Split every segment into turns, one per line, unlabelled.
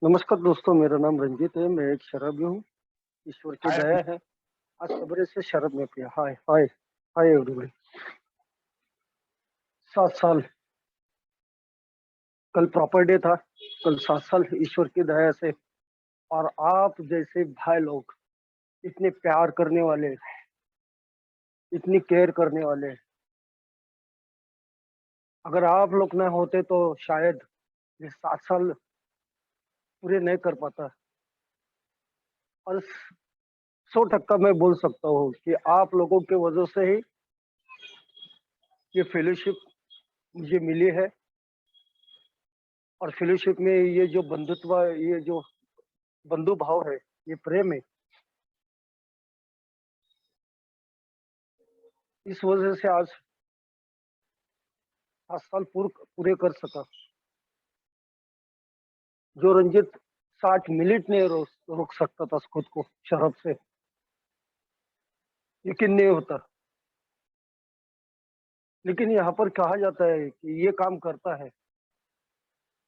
नमस्कार दोस्तों, मेरा नाम रंजीत है। मैं एक शराबी हूँ। ईश्वर की
हाय
दया है। आज सवेरे से शराब में पिया। हाय हाय हाय एवरीबॉडी। 7 साल। कल प्रॉपर डे था। कल 7 साल ईश्वर की दया से। और आप जैसे भाई लोग, इतने प्यार करने वाले, इतनी केयर करने वाले, अगर आप लोग न होते तो शायद ये 7 साल पूरे नहीं कर पाता। और 100% मैं बोल सकता हूँ कि आप लोगों की वजह से ही ये फेलोशिप मुझे मिली है। और फेलोशिप में ये जो बंधुत्व, ये जो बंधु भाव है, ये प्रेम है, इस वजह से आज 7 साल पूरे कर सका। जो रंजित 60 मिनट नहीं रोक सकता था खुद को शराब से, यकीन नहीं होता। लेकिन यहाँ पर कहा जाता है कि ये काम करता है,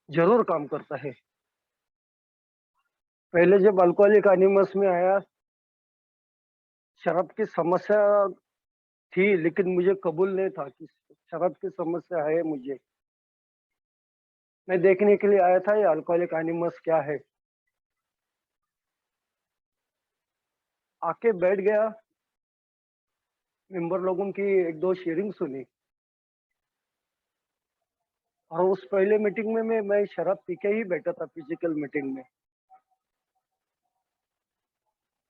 जरूर काम करता है। पहले जब अल्कोहलिक एनोनिमस में आया, शराब की समस्या थी, लेकिन मुझे कबूल नहीं था कि शराब की समस्या है मुझे। मैं देखने के लिए आया था ये अल्कोहलिक एनोनिमस क्या है। आके बैठ गया, मेंबर लोगों की एक दो शेयरिंग सुनी। और उस पहले मीटिंग में मैं शराब पी के ही बैठा था, फिजिकल मीटिंग में।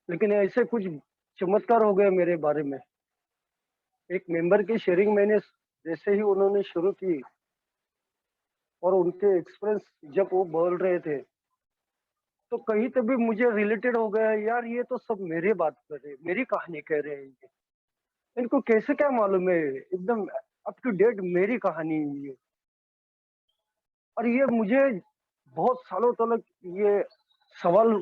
लेकिन ऐसे कुछ चमत्कार हो गया मेरे बारे में। एक मेंबर की शेयरिंग मैंने जैसे ही उन्होंने शुरू की, और उनके एक्सपीरियंस जब वो बोल रहे थे, तो कहीं तो भी मुझे रिलेटेड हो गया। यार, ये तो सब मेरी बात कर रहे हैं, मेरी कहानी कह रहे हैं ये। इनको कैसे क्या मालूम है, एकदम अप टू डेट मेरी कहानी है ये। और ये मुझे बहुत सालों तक ये सवाल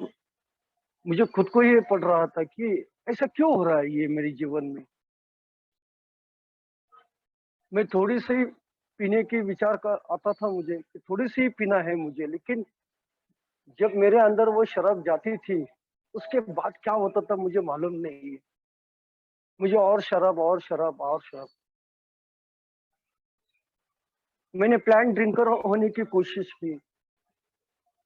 मुझे खुद को ही पड़ रहा था कि ऐसा क्यों हो रहा है ये मेरे जीवन में। मैं थोड़ी सी पीने की विचार का आता था मुझे कि थोड़ी सी पीना है मुझे, लेकिन जब मेरे अंदर वो शराब जाती थी, उसके बाद क्या होता था मुझे मालूम नहीं है। मुझे और शराब और शराब और शराब। मैंने प्लान ड्रिंकर होने की कोशिश की,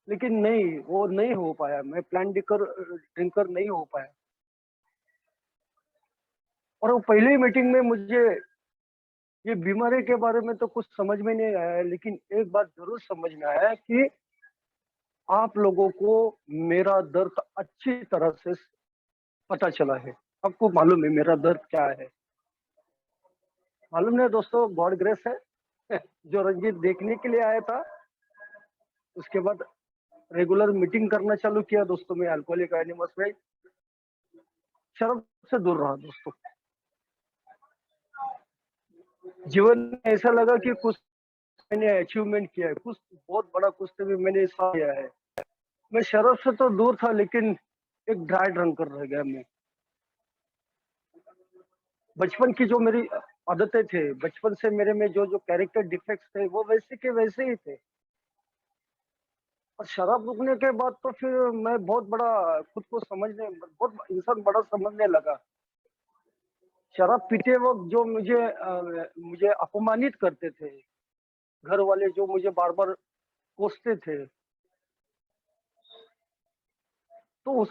लेकिन नहीं, वो नहीं हो पाया। मैं प्लान ड्रिंकर ड्रिंकर नहीं हो पाया। और वो पहली मीटिंग में मुझे ये बीमारी के बारे में तो कुछ समझ में नहीं आया, लेकिन एक बात जरूर समझ में आया कि आप लोगों को मेरा दर्द अच्छी तरह से पता चला है। आपको मालूम है मेरा दर्द क्या है। मालूम नहीं दोस्तों, गॉड ग्रेस है। जो रंजीत देखने के लिए आया था, उसके बाद रेगुलर मीटिंग करना चालू किया दोस्तों। मैं अल्कोहलिक एनोनिमस में शराब से दूर रहा दोस्तों। जीवन में ऐसा लगा कि कुछ मैंने अचीवमेंट किया है, कुछ बहुत बड़ा कुछ तो भी मैंने ऐसा किया है। मैं शराब से तो दूर था, लेकिन एक ड्राई ड्रंकर रह गया मैं। बचपन की जो मेरी आदतें थे, बचपन से मेरे में जो जो कैरेक्टर डिफेक्ट्स थे, वो वैसे के वैसे ही थे। और शराब रुकने के बाद तो फिर मैं बहुत बड़ा खुद को समझने, बहुत इंसान बड़ा समझने लगा। शराब पीते वक्त जो मुझे अपमानित करते थे, घर वाले जो मुझे बार बार कोसते थे, तो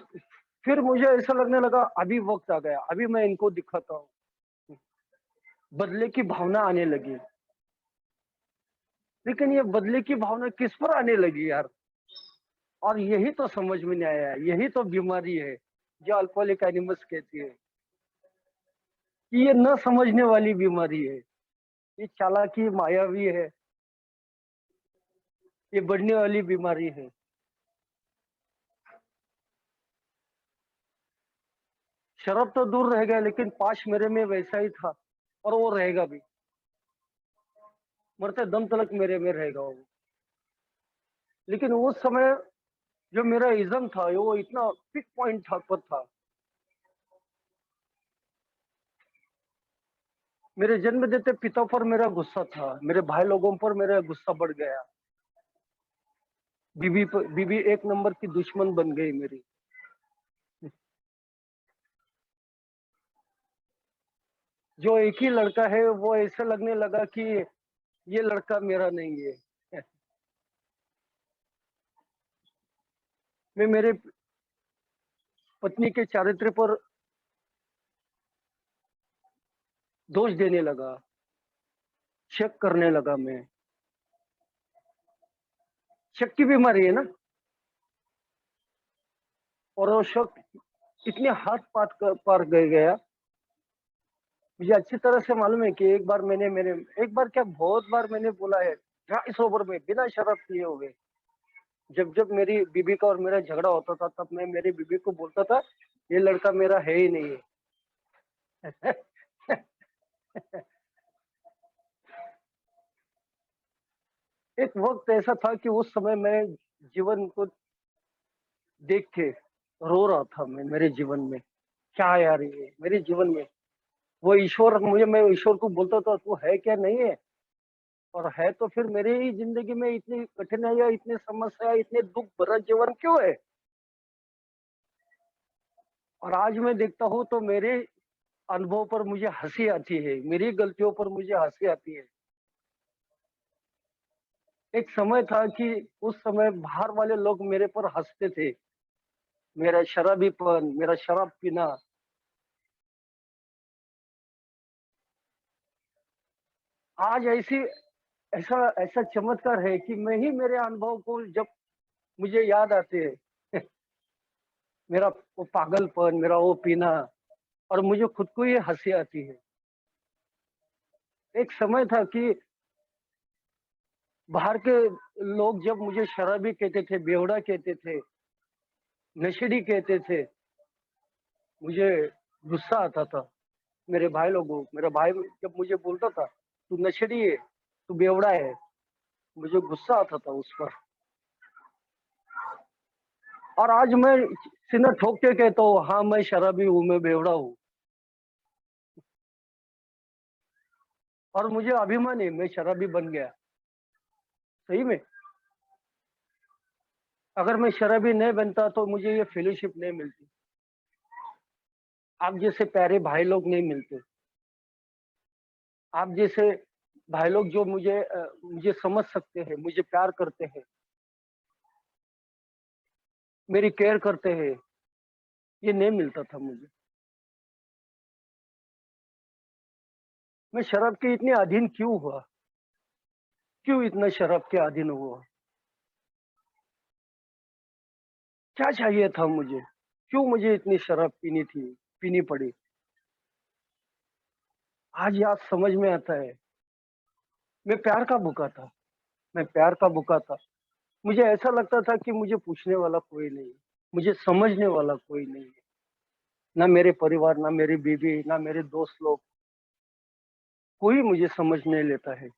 फिर मुझे ऐसा लगने लगा अभी वक्त आ गया, अभी मैं इनको दिखाता हूँ। बदले की भावना आने लगी। लेकिन ये बदले की भावना किस पर आने लगी यार। और यही तो समझ में नहीं आया, यही तो बीमारी है जो अल्कोहलिक एनिमस कहती है कि ये न समझने वाली बीमारी है। ये चालाकी मायावी है, ये बढ़ने वाली बीमारी है। शराब तो दूर रह गया, लेकिन पाश मेरे में वैसा ही था, और वो रहेगा भी। मरते दम तक मेरे में रहेगा वो। लेकिन उस समय जो मेरा इज्म था, वो इतना पिक पॉइंट था पर था। मेरे जन्म देते पिता पर मेरा गुस्सा था, मेरे भाई लोगों पर मेरा गुस्सा बढ़ गया। बीबी एक नंबर की दुश्मन बन गई मेरी। जो एक ही लड़का है वो ऐसा लगने लगा कि ये लड़का मेरा नहीं है। मैं मेरे पत्नी के चारित्र पर दोष देने लगा, शक करने लगा मैं। शक की बीमारी है ना, और वो शक इतने हाथ पात पार गया। मुझे अच्छी तरह से मालूम है कि एक बार क्या बहुत बार मैंने बोला है, हाँ, इस ओवर में बिना शराब पिए हुए। जब जब मेरी बीबी का और मेरा झगड़ा होता था तब मैं मेरी बीबी को बोलता था, ये लड़का मेरा है ही नहीं है। एक वक्त ऐसा था कि उस समय मैं जीवन को देख के रो रहा था। मेरे जीवन में क्या यार, ये मेरे जीवन में वो ईश्वर, मैं ईश्वर को बोलता था तू है क्या नहीं है, और है तो फिर मेरी ही जिंदगी में इतनी कठिनाइयां, इतनी समस्या, इतने दुख भरा जीवन क्यों है। और आज मैं देखता हूँ तो मेरे अनुभव पर मुझे हंसी आती है, मेरी गलतियों पर मुझे हंसी आती है। एक समय था कि उस समय बाहर वाले लोग मेरे पर हंसते थे, मेरा शराबीपन, मेरा शराब पीना। आज ऐसा ऐसा चमत्कार है कि मैं ही मेरे अनुभव को जब मुझे याद आते हैं, मेरा वो पागलपन, मेरा वो पीना, और मुझे खुद को ही हंसी आती है। एक समय था कि बाहर के लोग जब मुझे शराबी कहते थे, बेवड़ा कहते थे, नशेड़ी कहते थे, मुझे गुस्सा आता था। मेरा भाई जब मुझे बोलता था तू नशेड़ी है, तू बेवड़ा है, मुझे गुस्सा आता था उस पर। और आज मैं सीना ठोक के कहता हूँ, हाँ मैं शराबी हूँ, मैं बेवड़ा हूँ। और मुझे अभिमान है, मैं शराबी बन गया। सही में, अगर मैं शराबी नहीं बनता तो मुझे ये फेलोशिप नहीं मिलती, आप जैसे प्यारे भाई लोग नहीं मिलते, आप जैसे भाई लोग जो मुझे समझ सकते हैं, मुझे प्यार करते हैं, मेरी केयर करते हैं, ये नहीं मिलता था मुझे। मैं शराब के इतने अधीन क्यों हुआ, क्यों इतना शराब के अधीन हुआ, क्या चाहिए था मुझे, क्यों मुझे इतनी शराब पीनी पड़ी। आज याद समझ में आता है, मैं प्यार का भूखा था, मैं प्यार का भूखा था। मुझे ऐसा लगता था कि मुझे पूछने वाला कोई नहीं है, मुझे समझने वाला कोई नहीं है, ना मेरे परिवार, ना मेरी बीवी, ना मेरे दोस्त लोग, कोई मुझे समझ नहीं लेता है।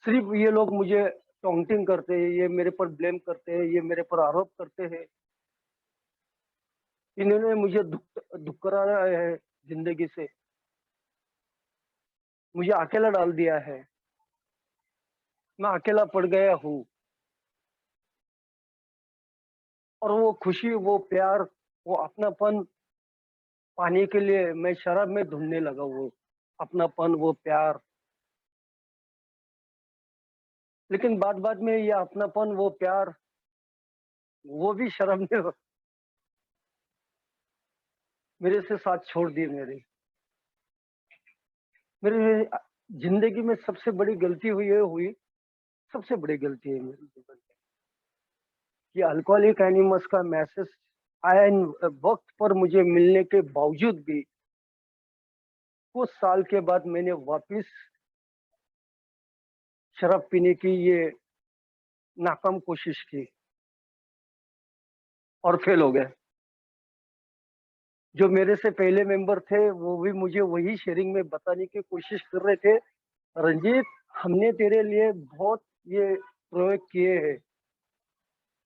सिर्फ ये लोग मुझे टॉन्टिंग करते हैं, ये मेरे पर ब्लेम करते हैं, ये मेरे पर आरोप करते हैं। इन्होंने मुझे दुक्कराया है जिंदगी से, मुझे अकेला डाल दिया है, मैं अकेला पड़ गया हूँ। और वो खुशी, वो प्यार, वो अपनापन पाने के लिए मैं शराब में ढूंढने लगा, वो अपनापन, वो प्यार। लेकिन बाद बाद में ये अपनापन, वो प्यार, वो भी शराब ने मेरे से साथ छोड़ दिए। मेरे जिंदगी में सबसे बड़ी गलती हुई, सबसे बड़ी गलती है मेरे जीवन में, कि अल्कोहलिक एनिमस का मैसेज आया वक्त पर मुझे मिलने के बावजूद भी कुछ साल के बाद मैंने वापस शराब पीने की ये नाकाम कोशिश की और फेल हो गया। जो मेरे से पहले मेंबर थे वो भी मुझे वही शेयरिंग में बताने की कोशिश कर रहे थे, रंजीत हमने तेरे लिए बहुत ये प्रयोग किए हैं,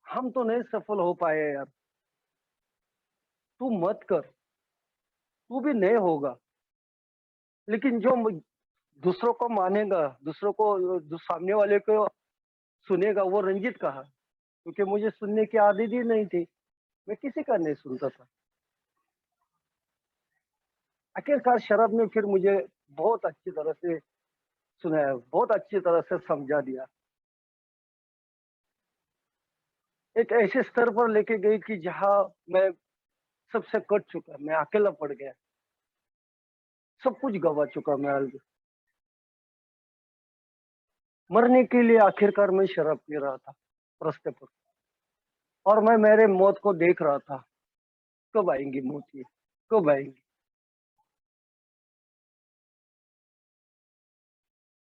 हम तो नहीं सफल हो पाए यार, तू मत कर, तू भी नहीं होगा। लेकिन जो दूसरों को मानेगा, दूसरों को, जो सामने वाले को सुनेगा, वो रंजीत कहा। क्योंकि मुझे सुनने की आदत ही नहीं थी, मैं किसी का नहीं सुनता था। आखिरकार शराब ने फिर मुझे बहुत अच्छी तरह से सुनाया, बहुत अच्छी तरह से समझा दिया। एक ऐसे स्तर पर लेके गई कि जहाँ मैं सबसे कट चुका, मैं अकेला पड़ गया, सब कुछ गवा चुका मैं अलग। मरने के लिए आखिरकार मैं शराब पी रहा था रास्ते पर, और मैं मेरे मौत को देख रहा था, कब आएंगी मौत ये, कब आएंगी।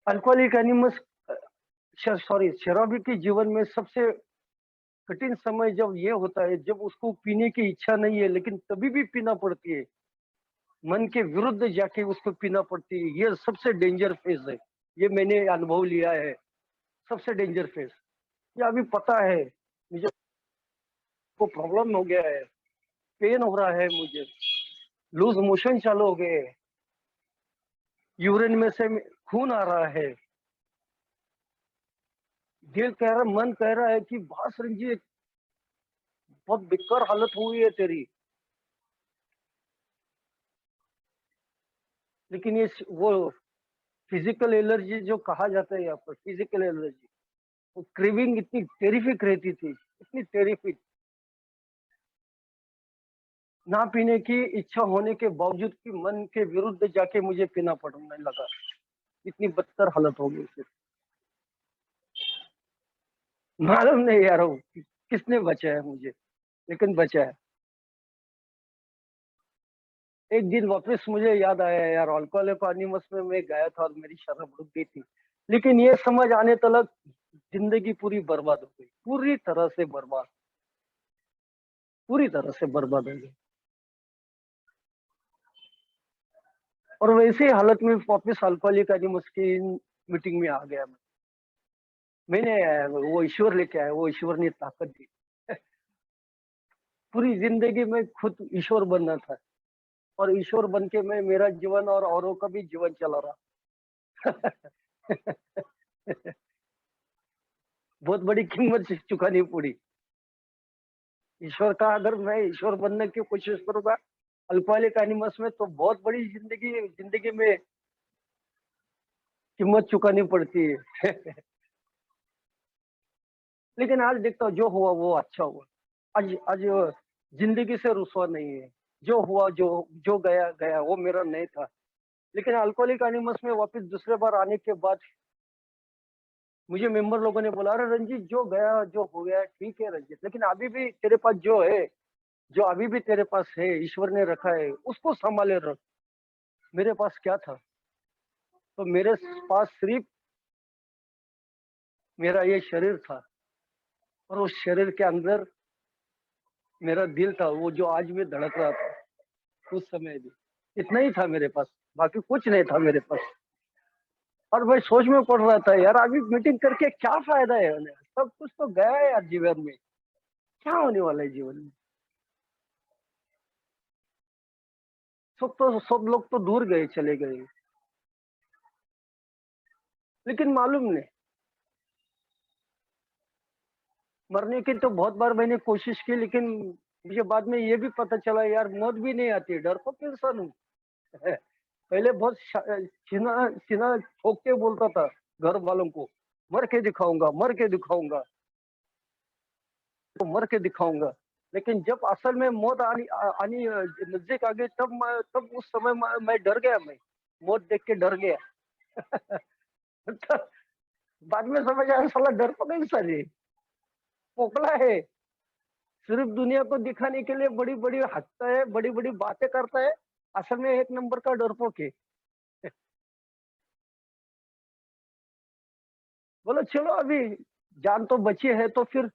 अल्कोहलिक एनिमस सॉरी शराबी के जीवन में सबसे कठिन समय जब ये होता है, जब उसको पीने की इच्छा नहीं है लेकिन तभी भी पीना पड़ती है, मन के विरुद्ध जाके उसको पीना पड़ती है। ये सबसे डेंजर फेज है, ये मैंने अनुभव लिया है। सबसे डेंजर फेज ये अभी पता है मुझे, को प्रॉब्लम हो गया है, पेन हो रहा है मुझे, लूज मोशन चालू हो गए, यूरिन में से खून आ रहा है, दिल कह रहा, मन कह रहा है कि बस रंजीत बहुत बेकार हालत हुई है तेरी। लेकिन ये वो फिजिकल एलर्जी जो कहा जाता है यहाँ पर, फिजिकल एलर्जी, वो क्रेविंग इतनी टेरिफिक रहती थी, इतनी टेरिफिक, ना पीने की इच्छा होने के बावजूद कि मन के विरुद्ध जाके मुझे पीना पड़ने लगा। इतनी बदतर हालत हो गई फिर। मालूम नहीं यार वो किसने बचाया मुझे, लेकिन बचाया। एक दिन वापस मुझे याद आया यार, अल्कोहलिक एनोनिमस में मैं गया था और मेरी शराब रुक गई थी, लेकिन ये समझ आने तक जिंदगी पूरी बर्बाद हो गई, पूरी तरह से बर्बाद, पूरी तरह से बर्बाद हो गई। और वैसे ही हालत में वापस अल्कोहलिक एनोनिमस की मीटिंग में आ गया मैं। मैंने वो ईश्वर लेके आया, वो ईश्वर ने ताकत दी। पूरी जिंदगी में खुद ईश्वर बनना था, और ईश्वर बन के मैं मेरा जीवन और औरों का भी जीवन चला रहा। बहुत बड़ी कीमत चुकानी पड़ी ईश्वर का। अगर मैं ईश्वर बनने की कोशिश करूंगा अल्कोहलिक एनिमस में, तो बहुत बड़ी जिंदगी जिंदगी में कीमत चुकानी पड़ती है। लेकिन आज देखता हूँ जो हुआ वो अच्छा हुआ। आज आज जिंदगी से रुसवा नहीं है। जो हुआ, जो जो गया गया, वो मेरा नहीं था। लेकिन अल्कोहलिक एनिमस में वापस दूसरे बार आने के बाद मुझे मेंबर लोगों ने बोला, अरे रंजीत जो गया जो हो गया ठीक है रंजीत, लेकिन अभी भी तेरे पास जो है, जो अभी भी तेरे पास है, ईश्वर ने रखा है, उसको संभाले रख। मेरे पास क्या था? तो मेरे पास सिर्फ मेरा ये शरीर था, और उस शरीर के अंदर मेरा दिल था, वो जो आज भी धड़क रहा था उस समय भी। इतना ही था मेरे पास, बाकी कुछ नहीं था मेरे पास। और मैं सोच में पड़ रहा था यार, अभी मीटिंग करके क्या फायदा है उन्हें? सब कुछ तो गया है यार जीवन में, क्या होने वाला है जीवन में? सब लोग तो दूर गए, चले गए। लेकिन मालूम नहीं, मरने की तो बहुत बार मैंने कोशिश की, लेकिन मुझे बाद में ये भी पता चला यार, मौत भी नहीं आती, डर तो इंसान हूँ। पहले बहुत सीना सीना ठोक के बोलता था घर वालों को, मर के दिखाऊंगा, मर के दिखाऊंगा, तो मर के दिखाऊंगा। लेकिन जब असल में मौत आनी आनी नजदीक आ गई, तब उस समय मैं डर गया, मैं मौत देख के डर गया। तो बाद में समझ आया साला डर तो नहीं, सर पोकला है, सिर्फ दुनिया को दिखाने के लिए बड़ी बड़ी हंसता है, बड़ी बड़ी बातें करता है, असल में एक नंबर का डरपोक है। बोलो चलो अभी जान तो बची है, तो फिर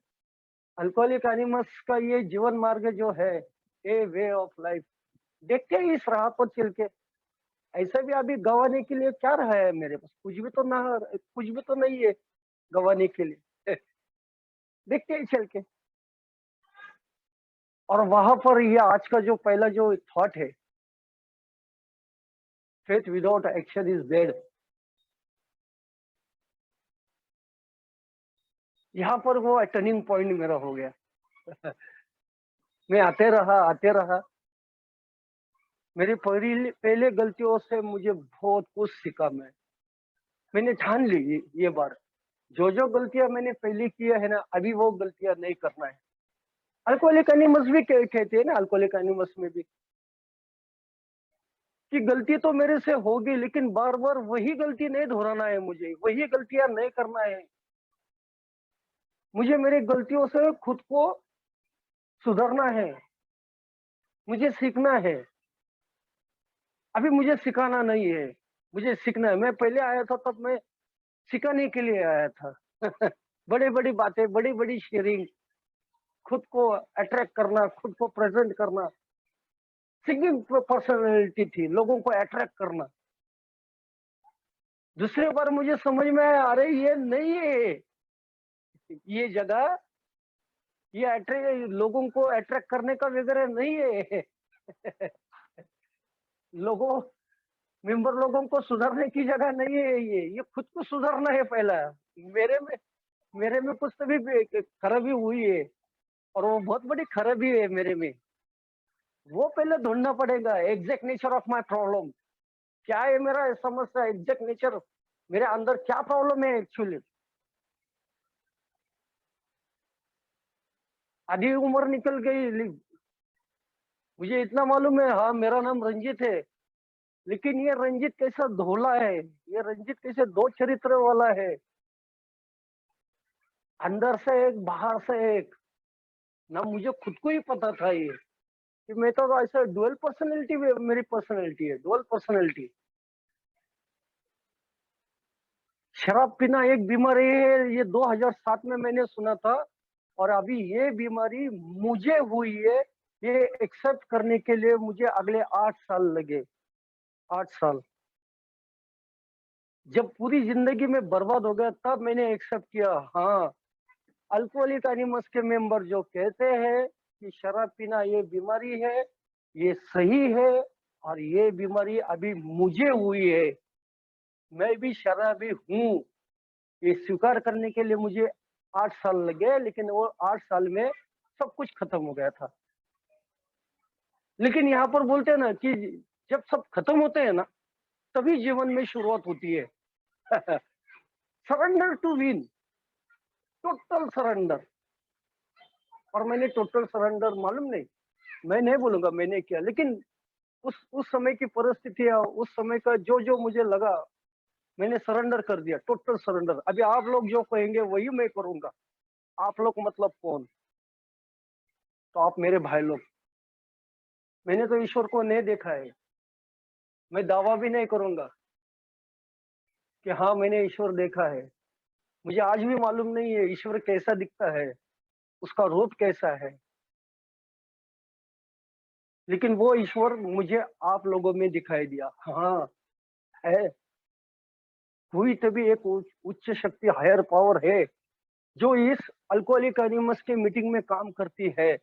अल्कोहलिक एनिमस का ये जीवन मार्ग जो है, ए वे ऑफ लाइफ, देखते हैं इस राह पर चल के। ऐसा भी अभी गंवाने के लिए क्या रहा है मेरे पास? कुछ भी तो ना, कुछ भी तो नहीं है गंवाने के लिए। देखते हैं चल के। और वहां पर ये आज का जो पहला जो थॉट है, faith without action is dead, यहाँ पर वो टर्निंग पॉइंट मेरा हो गया। मैं आते रहा। मेरी पहले गलतियों से मुझे बहुत कुछ सीखा मैंने ठान ली ये बार, जो गलतियां मैंने पहले किया है ना, अभी वो गलतियां नहीं करना है। अल्कोहलिक एनिमस भी कहते हैं ना, अल्कोहलिक एनिमस में भी कि गलती तो मेरे से होगी, लेकिन बार बार वही गलती नहीं दोहराना है, मुझे वही गलतियां नहीं करना है। मुझे मेरी गलतियों से खुद को सुधरना है, मुझे सीखना है। अभी मुझे सिखाना नहीं है, मुझे सीखना है। मैं पहले आया था तब मैं सिखाने के लिए आया था। बड़ी बड़ी बातें, बड़ी बड़ी शेयरिंग, खुद को अट्रैक्ट करना, खुद को प्रेजेंट करना, सिंगिंग पर्सनालिटी थी, लोगों को अट्रैक्ट करना। दूसरी बार मुझे समझ में आया, अरे ये नहीं है ये जगह, ये अट्रैक्ट लोगों को अट्रैक्ट करने का वगैरह नहीं है। लोगों मेंबर लोगों को सुधारने की जगह नहीं है ये खुद को सुधारना है पहला। मेरे में मेरे में कुछ तो भी खराबी हुई है, और वो बहुत बड़ी खराबी है मेरे में। वो पहले ढूंढना पड़ेगा, exact nature of my problem क्या है, मेरा समस्या एग्जैक्ट नेचर, मेरे अंदर क्या प्रॉब्लम है एक्चुअली। आधी उम्र निकल गई, मुझे इतना मालूम है, हाँ मेरा नाम रंजीत है, लेकिन ये रंजीत कैसा धोला है, ये रंजीत कैसे दो चरित्र वाला है, अंदर से एक बाहर से एक। ना मुझे खुद को ही पता था ये कि मैं तो ऐसा डुअल पर्सनैलिटी, मेरी पर्सनैलिटी है डुअल पर्सनैलिटी। शराब पीना एक बीमारी है, ये 2007 में मैंने सुना था, और अभी ये बीमारी मुझे हुई है, ये एक्सेप्ट करने के लिए मुझे अगले 8 साल लगे। 8 साल, जब पूरी जिंदगी में बर्बाद हो गया तब मैंने एक्सेप्ट किया। हाँ, अल्कोहलिक एनिमस के मेंबर जो कहते हैं कि शराब पीना ये बीमारी है, ये सही है, और ये बीमारी अभी मुझे हुई है, मैं भी शराबी हूँ, ये स्वीकार करने के लिए मुझे 8 साल लगे, लेकिन वो 8 साल में सब कुछ खत्म हो गया था। लेकिन यहाँ पर बोलते हैं ना कि जब सब खत्म होते हैं ना, तभी जीवन में शुरुआत होती है। Surrender to win, total surrender. और मैंने टोटल सरेंडर, मालूम नहीं, मैं नहीं बोलूंगा मैंने किया, लेकिन उस समय की परिस्थितियां, उस समय का जो जो मुझे लगा, मैंने सरेंडर कर दिया, टोटल सरेंडर। अभी आप लोग जो कहेंगे वही मैं करूंगा। आप लोग मतलब कौन? तो आप मेरे भाई लोग। मैंने तो ईश्वर को नहीं देखा है, मैं दावा भी नहीं करूंगा कि हाँ मैंने ईश्वर देखा है। मुझे आज भी मालूम नहीं है ईश्वर कैसा दिखता है, उसका रूप कैसा है, लेकिन वो ईश्वर मुझे आप लोगों में दिखाई दिया। हाँ है, कोई तभी एक उच्च शक्ति, हायर पावर है, जो इस अल्कोहलिक एनिमस के मीटिंग में काम करती है,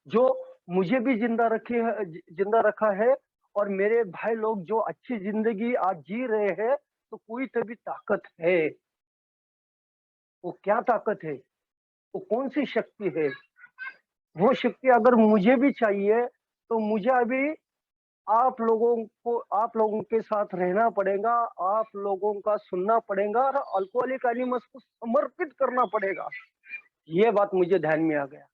जो मुझे भी जिंदा रखा है, और मेरे भाई लोग जो अच्छी जिंदगी आज जी रहे हैं, तो कोई तभी ताकत है। वो क्या ताकत है, वो कौन सी शक्ति है? वो शक्ति अगर मुझे भी चाहिए, तो मुझे अभी आप लोगों के साथ रहना पड़ेगा, आप लोगों का सुनना पड़ेगा, और अल्कोहलिक एनिमस को समर्पित करना पड़ेगा। ये बात मुझे ध्यान में आ गया,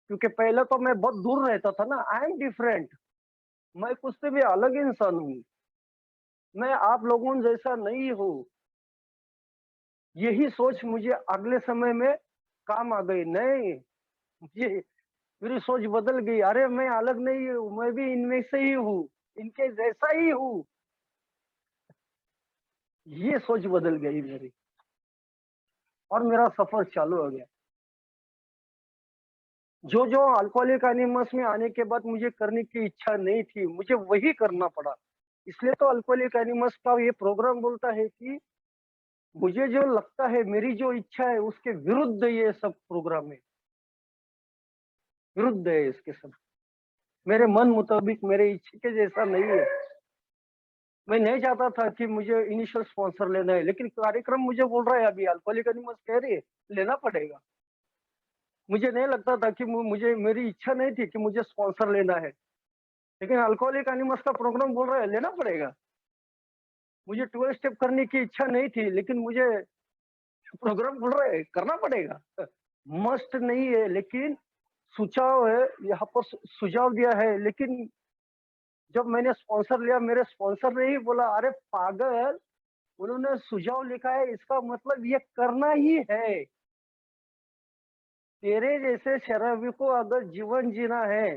क्योंकि पहले तो मैं बहुत दूर रहता था ना। आई एम डिफरेंट, मैं कुछ से भी अलग इंसान हूँ, मैं आप लोगों जैसा नहीं हूँ। यही सोच मुझे अगले समय में काम आ गई। नहीं, मुझे मेरी सोच बदल गई, अरे मैं अलग नहीं हूँ, मैं भी इनमें से ही हूँ, इनके जैसा ही हूँ। ये सोच बदल गई मेरी, और मेरा सफर चालू हो गया। जो जो अल्कोहलिक एनिमस में आने के बाद मुझे करने की इच्छा नहीं थी, मुझे वही करना पड़ा। इसलिए तो अल्कोहलिक एनिमस का ये प्रोग्राम बोलता है कि मुझे जो लगता है, मेरी जो इच्छा है, उसके विरुद्ध ये सब प्रोग्राम है, विरुद्ध है इसके सब। मेरे मन मुताबिक, मेरे इच्छा के जैसा नहीं है। मैं नहीं चाहता था कि मुझे इनिशियल स्पॉन्सर लेना है, लेकिन कार्यक्रम मुझे बोल रहा है अभी अल्कोहलिक एनोनिमस कह रही है, लेना पड़ेगा। मुझे नहीं लगता था कि मुझे मेरी इच्छा नहीं थी कि मुझे स्पॉन्सर लेना है, लेकिन अल्कोहलिक एनोनिमस का प्रोग्राम बोल रहा है लेना पड़ेगा। मुझे 12 स्टेप करने की इच्छा नहीं थी, लेकिन मुझे प्रोग्राम बोल रहा है करना पड़ेगा। मस्ट नहीं है, लेकिन सुझाव है, यहाँ पर सुझाव दिया है। लेकिन जब मैंने स्पॉन्सर लिया, मेरे स्पॉन्सर ने ही बोला, अरे पागल, उन्होंने सुझाव लिखा है, इसका मतलब ये करना ही है। तेरे जैसे शराबी को अगर जीवन जीना है,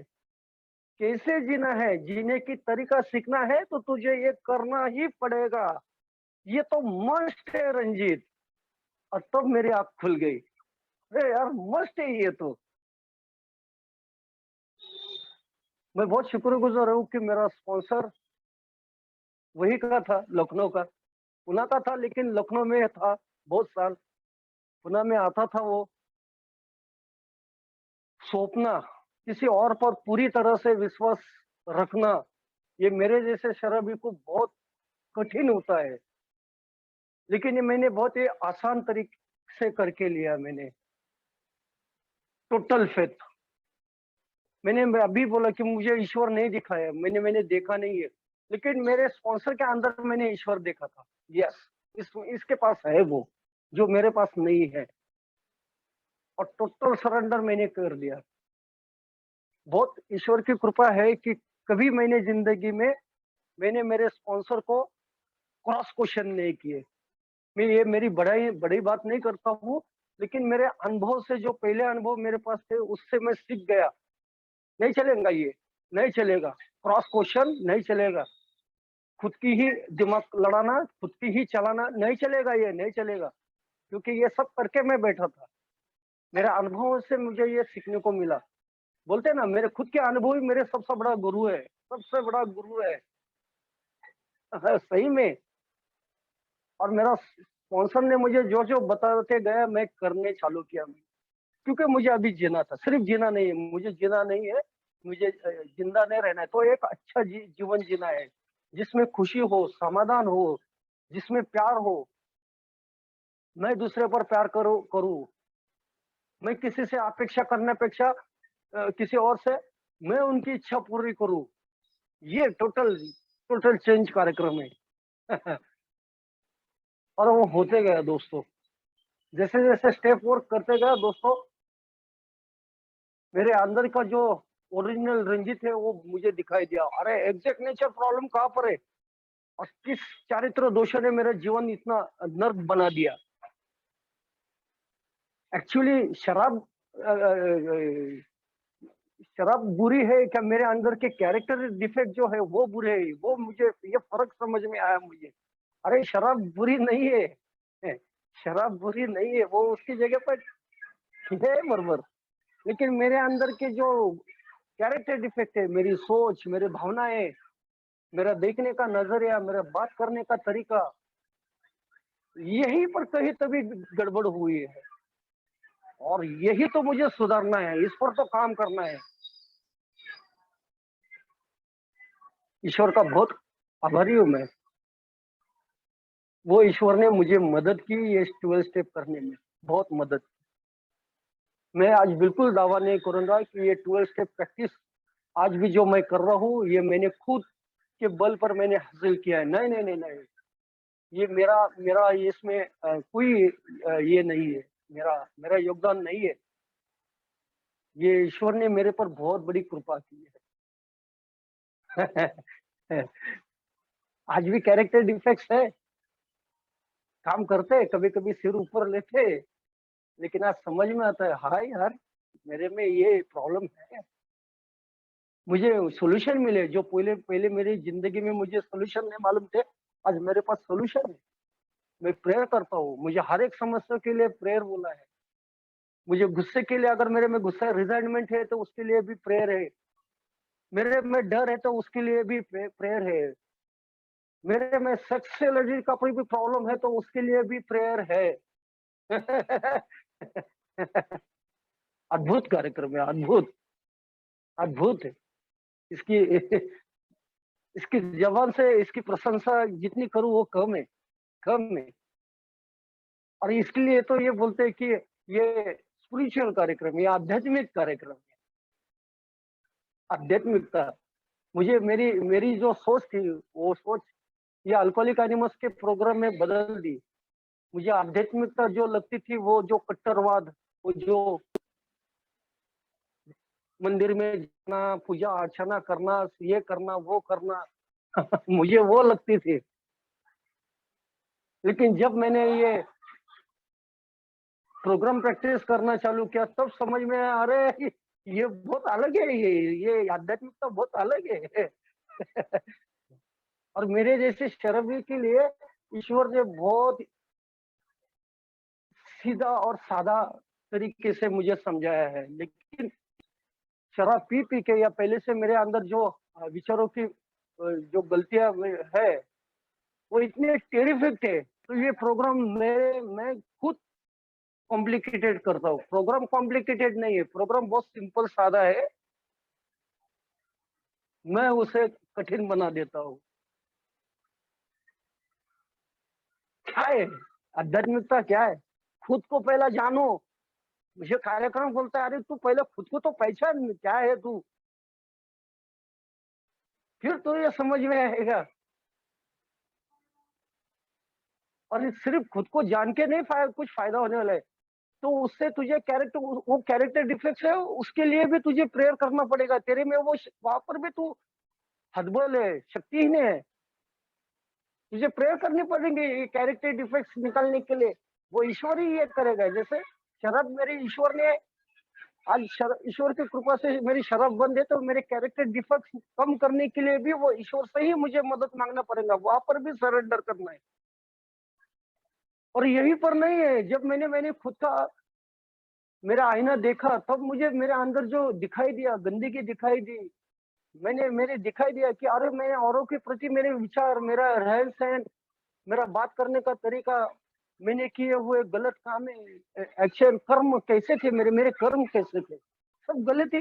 कैसे जीना है, जीने की तरीका सीखना है, तो तुझे ये करना ही पड़ेगा। ये तो मस्ट है रंजीत। और तब मेरी आंख खुल गई, अरे यार मस्ट है ये तो। मैं बहुत शुक्रगुजार हूँ कि मेरा स्पॉन्सर वही का था, लखनऊ का। पुणे का था, लेकिन लखनऊ में था बहुत साल। पुणे में आता था वो। सौंपना, किसी और पर पूरी तरह से विश्वास रखना, ये मेरे जैसे शराबी को बहुत कठिन होता है। लेकिन ये मैंने बहुत ही आसान तरीके से करके लिया। मैंने टोटल फेथ। मैंने अभी बोला कि मुझे ईश्वर नहीं दिखाया, मैंने देखा नहीं है, लेकिन मेरे स्पॉन्सर के अंदर मैंने ईश्वर देखा था। यस, इसके पास है वो जो मेरे पास नहीं है। और टोटल सरेंडर मैंने कर दिया। बहुत ईश्वर की कृपा है कि कभी मैंने जिंदगी में मैंने मेरे स्पॉन्सर को क्रॉस क्वेश्चन नहीं किए। मैं ये मेरी बड़ी बात नहीं करता हूँ, लेकिन मेरे अनुभव से, जो पहले अनुभव मेरे पास थे, उससे मैं सीख गया। नहीं चलेगा ये, नहीं चलेगा, क्रॉस क्वेश्चन नहीं चलेगा, खुद की ही दिमाग लड़ाना, खुद की ही चलाना नहीं चलेगा, ये नहीं चलेगा। क्योंकि ये सब करके मैं बैठा था। मेरे अनुभव से मुझे ये सीखने को मिला। बोलते हैं ना, मेरे खुद के अनुभव ही मेरे सबसे बड़ा गुरु है, सबसे बड़ा गुरु है। सही में। और मेरा स्पॉन्सर ने मुझे जो जो बताते गया, मैं करने चालू किया। क्योंकि मुझे अभी जीना था, सिर्फ जीना नहीं है, मुझे जीना नहीं है, मुझे जिंदा नहीं रहना है। तो एक अच्छा जीवन जीना है, जिसमें खुशी हो, समाधान हो, जिसमें प्यार हो। मैं दूसरे पर प्यार करूं, मैं किसी से अपेक्षा करने अपेक्षा किसी और से मैं उनकी इच्छा पूरी करूं। ये टोटल टोटल चेंज कार्यक्रम है। और वो होते गया दोस्तों। जैसे जैसे स्टेप वर्क करते गया दोस्तों, मेरे अंदर का जो ओरिजिनल रंजित है वो मुझे दिखाई दिया। अरे एग्जैक्ट नेचर प्रॉब्लम कहाँ पर है, और किस चारित्र दोष ने मेरा जीवन इतना नर्क बना दिया। एक्चुअली शराब बुरी है क्या, मेरे अंदर के कैरेक्टर डिफेक्ट जो है वो बुरे है, वो मुझे ये फर्क समझ में आया मुझे। अरे शराब बुरी नहीं है, शराब बुरी नहीं है, वो उसकी जगह पर है बरबर। लेकिन मेरे अंदर के जो कैरेक्टर डिफेक्ट है, मेरी सोच, मेरी भावनाएं, मेरा देखने का नजरिया, मेरा बात करने का तरीका, यही पर कहीं तभी गड़बड़ हुई है। और यही तो मुझे सुधारना है, इस पर तो काम करना है। ईश्वर का बहुत आभारी हूँ मैं। वो ईश्वर ने मुझे मदद की ये 12 स्टेप करने में, बहुत मदद की। मैं आज बिल्कुल दावा नहीं करूंगा कि ये 12 स्टेप प्रैक्टिस आज भी जो मैं कर रहा हूँ, ये मैंने खुद के बल पर मैंने हासिल किया है। नहीं नहीं नहीं नहीं, ये मेरा मेरा इसमें कोई ये नहीं है, मेरा मेरा योगदान नहीं है। ये ईश्वर ने मेरे पर बहुत बड़ी कृपा की है। आज भी कैरेक्टर डिफेक्ट्स है, काम करते, कभी कभी सिर ऊपर लेते, लेकिन आज समझ में आता है, हाँ यार मेरे में ये प्रॉब्लम है। मुझे सॉल्यूशन मिले, जो पहले पहले मेरी जिंदगी में मुझे सॉल्यूशन नहीं मालूम थे, आज मेरे पास सॉल्यूशन है। मैं प्रेयर करता हूँ, मुझे हर एक समस्या के लिए प्रेयर बोला है। मुझे गुस्से के लिए, अगर मेरे में गुस्सा रिजाइनमेंट है तो उसके लिए भी प्रेयर है। मेरे में डर है तो उसके लिए भी प्रेयर है। मेरे में सेक्स एलर्जी का कोई भी प्रॉब्लम है तो उसके लिए भी प्रेयर है। अद्भुत कार्यक्रम है, अद्भुत, अद्भुत है। इसकी इसकी जबान से इसकी प्रशंसा जितनी करूं वो कम है, कम है। और इसके लिए तो ये बोलते हैं कि ये स्पिरिचुअल कार्यक्रम, ये आध्यात्मिक कार्यक्रम है। आध्यात्मिकता मुझे मेरी मेरी जो सोच थी वो सोच ये अल्कोहलिक एनिमल्स के प्रोग्राम में बदल दी। मुझे आध्यात्मिकता जो लगती थी वो जो कट्टरवाद, वो जो मंदिर में जाना, पूजा अर्चना करना, ये करना वो करना मुझे वो लगती थी। लेकिन जब मैंने ये प्रोग्राम प्रैक्टिस करना चालू किया तब समझ में आया, अरे ये बहुत अलग है, ये आध्यात्मिकता बहुत अलग है और मेरे जैसे शराबी के लिए ईश्वर ने बहुत सीधा और सादा तरीके से मुझे समझाया है। लेकिन शराब पी पी के या पहले से मेरे अंदर जो विचारों की जो गलतियां है वो इतने टेरिफिक थे, तो ये प्रोग्राम मैं खुद कॉम्प्लिकेटेड करता हूँ। प्रोग्राम कॉम्प्लिकेटेड नहीं है, प्रोग्राम बहुत सिंपल सादा है, मैं उसे कठिन बना देता हूँ। क्या है आध्यात्मिकता? क्या है? खुद को पहला जानो। मुझे कार्यक्रम बोलता है, अरे तू पहले खुद को तो पहचान, क्या है तू, फिर तो ये समझ में आएगा। और ये सिर्फ खुद को जान के नहीं कुछ फायदा होने वाला है, तो उससे तुझे कैरेक्टर, वो कैरेक्टर डिफेक्ट है उसके लिए भी तुझे प्रेयर करना पड़ेगा। तेरे में वो वहां पर भी तू हतबल है, शक्तिहीन है, तुझे प्रेयर करनी पड़ेंगे ये कैरेक्टर डिफेक्ट्स निकालने के लिए। वो ईश्वर ही ये करेगा। जैसे शराब मेरे ईश्वर ने आज ईश्वर की कृपा से मेरी शराब बंद है, तो मेरे कैरेक्टर डिफेक्ट्स कम करने के लिए भी वो ईश्वर से ही मुझे मदद मांगना पड़ेगा, वहां पर भी सरेंडर करना है। और यहीं पर नहीं है, जब मैंने खुद का मेरा आईना देखा तब मुझे मेरे अंदर जो दिखाई दिया, गंदगी दिखाई दी, मेरे दिखाई दिया कि अरे मैं औरों के प्रति मेरे विचार, मेरा रहन सहन, मेरा बात करने का तरीका, मैंने किए हुए गलत काम, एक्शन कर्म कैसे थे, मेरे मेरे कर्म कैसे थे, सब गलत ही।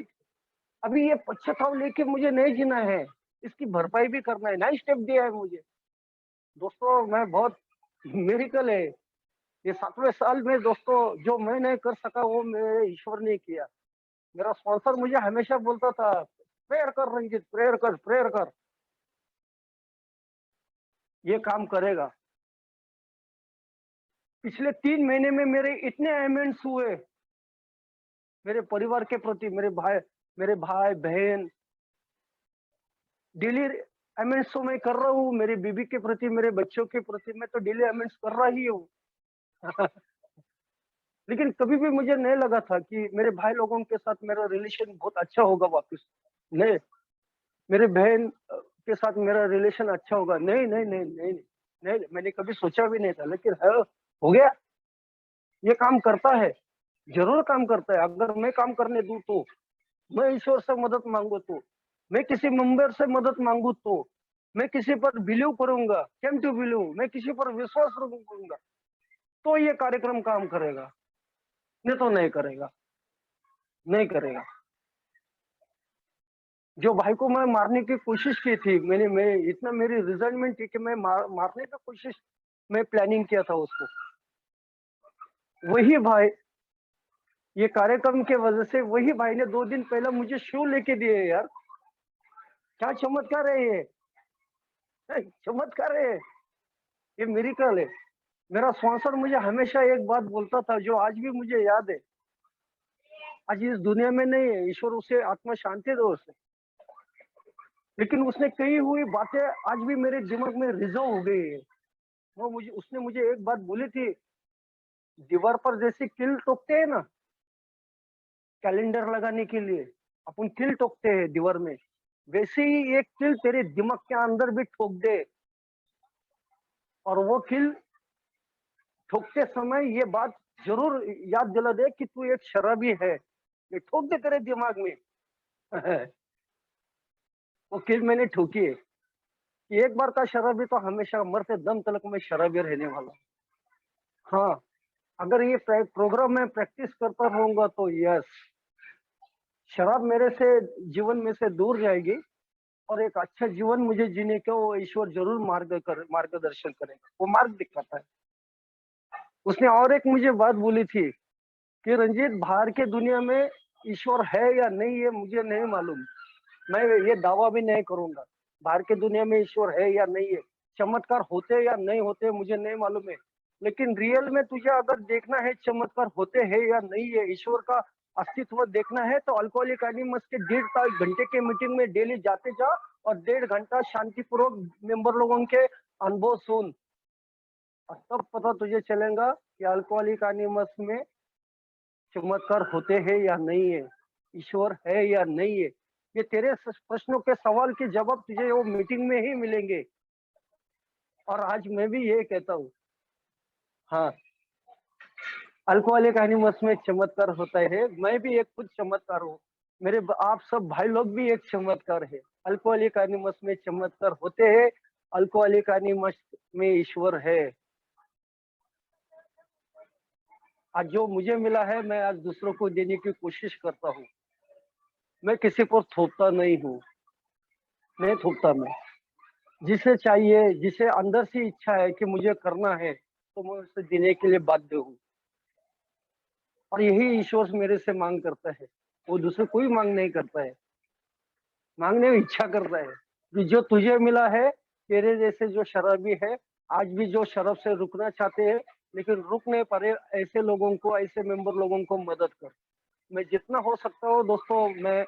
अभी ये पश्चाताप लेके मुझे नहीं जीना है, इसकी भरपाई भी करना है, नया स्टेप दिया है मुझे। दोस्तों मैं बहुत मेरिकल है ये 7वें साल में। दोस्तों जो मैं नहीं कर सका वो मेरे ईश्वर ने किया। मेरा स्पॉन्सर मुझे हमेशा बोलता था, प्रेयर कर रंजित, प्रेयर कर, प्रेयर कर, ये काम करेगा। पिछले 3 महीने में मेरे इतने अमेंड्स हुए मेरे परिवार के प्रति, मेरे भाई बहन, डेली अमेंड्स तो मैं कर रहा हूँ मेरी बीबी के प्रति, मेरे बच्चों के प्रति, मैं तो डेली अमेंड्स कर रहा ही हूँ लेकिन कभी भी मुझे नहीं लगा था कि मेरे भाई लोगों के साथ मेरा रिलेशन बहुत अच्छा होगा वापस। नहीं, मेरे बहन के साथ मेरा रिलेशन अच्छा होगा, नहीं नहीं नहीं नहीं नहीं, मैंने कभी सोचा भी नहीं था। लेकिन है, हो गया। ये काम करता है, जरूर काम करता है। अगर मैं काम करने दूं तो, मैं ईश्वर से मदद मांगू तो, मैं किसी मेंबर से मदद मांगू तो, मैं किसी पर बिलीव करूंगा, केम टू बिलीव, मैं किसी पर विश्वास करूंगा तो ये कार्यक्रम काम करेगा, नहीं तो नहीं करेगा, नहीं करेगा। जो भाई को मैं मारने की कोशिश की थी, मैं इतना मेरी रिजल्टमेंट थी कि मैं मारने की कोशिश, मैं प्लानिंग किया था उसको, वही भाई, ये कार्यक्रम के वजह से वही भाई ने 2 दिन पहले मुझे शू लेके दिए यार। क्या चमत्कार है ये, चमत्कार है, ये मिरेकल है। मेरा स्पॉन्सर मुझे हमेशा एक बात बोलता था जो आज भी मुझे याद है, आज इस दुनिया में नहीं है, ईश्वर उसे आत्मा शांति दो उसे, लेकिन उसने कही हुई बातें आज भी मेरे दिमाग में रिजर्व हो गई है। उसने मुझे एक बात बोली थी, दीवार पर जैसे कील ठोकते हैं ना कैलेंडर लगाने के लिए, अपन कील ठोकते हैं दीवार में, वैसे ही एक कील तेरे दिमाग के अंदर भी ठोक दे, और वो कील ठोकते समय ये बात जरूर याद दिला दे कि तू एक शराबी है, ये ठोक दे तेरे दिमाग में वो कील मैंने ठोकी है कि एक बार का शराबी तो हमेशा मरते दम तक मैं शराबी रहने वाला। हाँ, अगर ये प्रोग्राम मैं प्रैक्टिस करता रहूंगा तो यस, शराब मेरे से जीवन में से दूर जाएगी, और एक अच्छा जीवन मुझे जीने का वो ईश्वर ज़रूर मार्गदर्शन करेगा, वो मार्ग दिखाता है। उसने और एक मुझे बात बोली थी कि रंजीत, बाहर के दुनिया में ईश्वर है या नहीं है मुझे नहीं मालूम। मैं ये दावा भी नहीं करूँगा। बाहर के दुनिया में ईश्वर है या नहीं है, चमत्कार होते या नहीं होते मुझे नहीं मालूम है। लेकिन रियल में तुझे अगर देखना है चमत्कार होते हैं या नहीं है, ईश्वर का अस्तित्व देखना है तो अल्कोहलिक एनोनिमस के 1.5 घंटे के मीटिंग में डेली जाते जा और 1.5 घंटा शांतिपूर्वक मेंबर लोगों के अनुभव सुन। और तब पता तुझे चलेगा कि अल्कोहलिक एनोनिमस में चमत्कार होते हैं या नहीं है, ईश्वर है या नहीं है। ये तेरे प्रश्नों के सवाल के जवाब तुझे वो मीटिंग में ही मिलेंगे। और आज मैं भी ये कहता हूँ, हाँ, अल्कोहलिक एनोनिमस में चमत्कार होता है। मैं भी एक खुद चमत्कार हूँ। आप सब भाई लोग भी एक चमत्कार है। अल्कोहलिक एनोनिमस में चमत्कार होते हैं। अल्कोहलिक एनोनिमस में ईश्वर है। आज जो मुझे मिला है मैं आज दूसरों को देने की कोशिश करता हूँ। मैं किसी पर थोपता नहीं हूँ, नहीं थोपता मैं। जिसे चाहिए, जिसे अंदर से इच्छा है कि मुझे करना है, तो मैं उसे देने के लिए बाध्य हूँ। और यही ईश्वर मेरे से मांग करता है। वो दूसरे कोई मांग नहीं करता है, मांगने की इच्छा करता है कि जो तुझे मिला है, तेरे जैसे जो शराबी है, आज भी जो शराब से रुकना चाहते हैं, लेकिन रुक नहीं पा रहे, ऐसे लोगों को, ऐसे मेंबर लोगों को मदद कर। मैं जितना हो सकता हूँ दोस्तों, मैं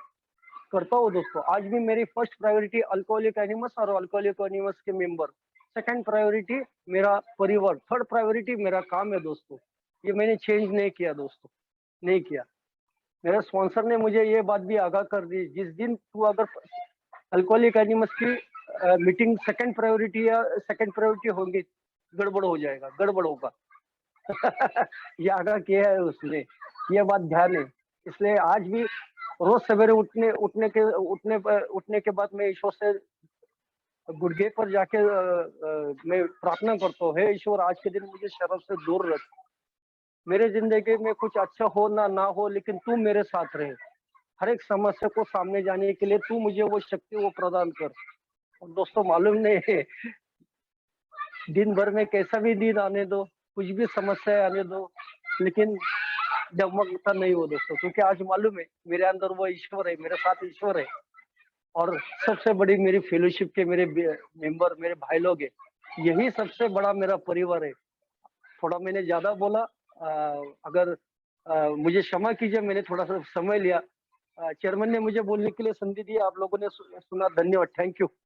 करता हूँ दोस्तों। आज भी मेरी फर्स्ट प्रायोरिटी अल्कोहलिक एनिमस और अल्कोहलिक एनिमस के मेंबर, सेकंड प्रायोरिटी मेरा परिवार, थर्ड प्रायोरिटी मेरा काम है दोस्तों। ये मैंने चेंज नहीं किया दोस्तों, नहीं किया। मेरे स्पॉन्सर ने मुझे ये बात भी आगाह कर दी, जिस दिन तू अगर अल्कोहलिक एनिमस की मीटिंग सेकंड प्रायोरिटी या सेकंड प्रायोरिटी होगी, गड़बड़ हो जाएगा, गड़बड़ होगा। ये आगाह किया है उसने, ये बात ध्यान है। इसलिए आज भी रोज सवेरे उठने के बाद मैं ईश्वर से गुड़गे पर जाके मैं प्रार्थना करता हूँ, हे ईश्वर, आज के दिन मुझे शराब से दूर रख। मेरे जिंदगी में कुछ अच्छा हो ना हो, लेकिन तू मेरे साथ रहे। हर एक समस्या को सामने जाने के लिए तू मुझे वो शक्ति वो प्रदान कर। और दोस्तों मालूम नहीं है, दिन भर में कैसा भी दिन आने दो, कुछ भी समस्या आने दो, लेकिन डगमगता नहीं हो दोस्तों, क्योंकि आज मालूम है मेरे अंदर वो ईश्वर है, मेरे साथ ईश्वर है। और सबसे बड़ी मेरी फेलोशिप के मेरे मेंबर, मेरे भाई लोग है। यही सबसे बड़ा मेरा परिवार है। थोड़ा मैंने ज्यादा बोला, अगर मुझे क्षमा कीजिए, मैंने थोड़ा सा समय लिया। चेयरमैन ने मुझे बोलने के लिए संधि दी, आप लोगों ने सुना, धन्यवाद, थैंक यू।